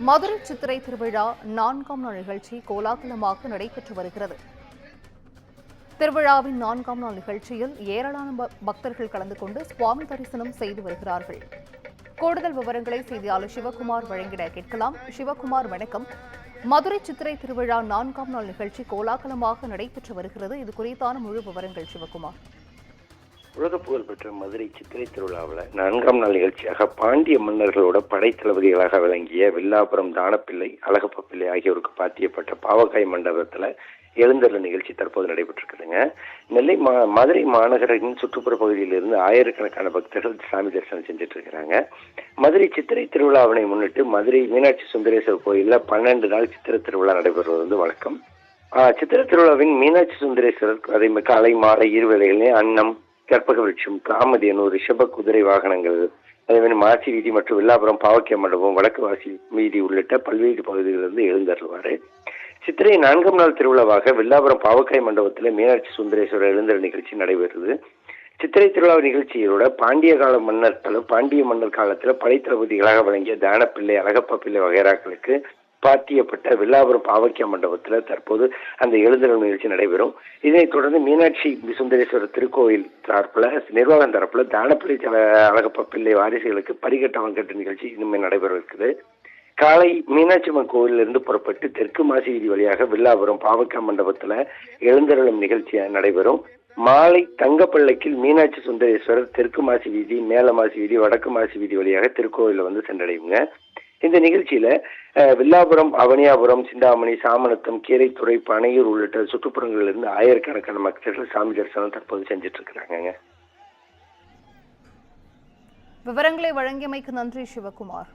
மதுரை சித்திரை திருவிழா 4ஆம் நாள் நிகழ்ச்சி கோலாகலமாக நடைபெற்று வருகிறது. திருவிழாவின் 4ஆம் நாள் நிகழ்ச்சியில் ஏராளமான பக்தர்கள் கலந்து கொண்டு சுவாமி தரிசனம் செய்து வருகிறார்கள். கூடுதல் விவரங்களை செய்தியாளர் சிவகுமார் வழங்கிட கேட்கலாம். சிவகுமார், வணக்கம். மதுரை சித்திரை திருவிழா 4ஆம் நாள் நிகழ்ச்சி கோலாகலமாக நடைபெற்று வருகிறது. இது குறித்தான முழு விவரங்கள் சிவகுமார். உலக புகழ்பெற்ற மதுரை சித்திரை திருவிழாவில் 4ஆம் நாள் நிகழ்ச்சியாக பாண்டிய மன்னர்களோட படைத்தளபதிகளாக விளங்கிய வில்லாபுரம் தானப்பிள்ளை, அழகப்ப பிள்ளை ஆகியோருக்கு பாத்தியப்பட்ட பாவக்காய் மண்டபத்தில் எழுந்தருள் நிகழ்ச்சி தற்போது நடைபெற்றிருக்குதுங்க. நெல்லை மதுரை மாநகரின் சுற்றுப்புற பகுதியிலிருந்து ஆயிரக்கணக்கான பக்தர்கள் சாமி தரிசனம் செஞ்சுட்டு இருக்கிறாங்க. மதுரை சித்திரை திருவிழாவினை முன்னிட்டு மதுரை மீனாட்சி சுந்தரேஸ்வரர் கோயிலில் 12 நாள் சித்திரை திருவிழா நடைபெறுவது வழக்கம். சித்திரை திருவிழாவின் மீனாட்சி சுந்தரேஸ்வரர் அதை காலை மாலை இருவேளைகளிலே அன்னம், கற்பக விருட்சம், காமதேனு, ரிஷப குதிரை வாகனங்கள், அதேமாதிரி மாசி வீதி மற்றும் வில்லாபுரம் பாவக்கிய மண்டபம், வடக்கு வாசி வீதி உள்ளிட்ட பல்வேறு பகுதிகளிலிருந்து எழுந்தருள்வார். சித்திரை 4ஆம் நாள் திருவிழாவாக வில்லாபுரம் பாவக்காய் மண்டபத்தில் மீனாட்சி சுந்தரேஸ்வரர் எழுந்தருள் நிகழ்ச்சி நடைபெறுது. சித்திரை திருவிழா நிகழ்ச்சியோட பாண்டிய மன்னர் காலத்தில் படைத்தளபதிகளாக விளங்கிய தானப்பிள்ளை, அழகப்ப பிள்ளை வகைராக்களுக்கு பாத்தியப்பட்ட வில்லாபுரம் பாவக்கிய மண்டபத்தில் தற்போது அந்த எழுந்தருள் நிகழ்ச்சி நடைபெறும். இதனைத் தொடர்ந்து மீனாட்சி சுந்தரேஸ்வரர் திருக்கோயில் தரப்புல, நிர்வாகம் தரப்புல தானப்பிள்ளை அழகப்ப பிள்ளை வாரிசுகளுக்கு பரிகட்ட வங்கட்டு நிகழ்ச்சி இனிமேல் நடைபெற இருக்குது. காலை மீனாட்சி அம்மன் கோயிலிருந்து புறப்பட்டு தெற்கு மாசி வீதி வழியாக வில்லாபுரம் பாவக்கிய மண்டபத்தில் எழுந்தருளும் நிகழ்ச்சி நடைபெறும். மாலை தங்கப்பள்ளக்கில் மீனாட்சி சுந்தரேஸ்வரர் தெற்கு மாசி வீதி, மேல மாசி வீதி, வடக்கு மாசி வீதி வழியாக திருக்கோயிலில் சென்றடையுங்க. இந்த நிகழ்ச்சியில வில்லாபுரம், அவனியாபுரம், சிந்தாமணி, சாமநத்தம், கீரைத்துறை, பனையூர் உள்ளிட்ட சுற்றுப்புறங்களில் இருந்து ஆயிரக்கணக்கான பக்தர்கள் சாமி தரிசனம் தற்போது செஞ்சுட்டு இருக்கிறாங்க. விவரங்களை வழங்கியமைக்கு நன்றி சிவகுமார்.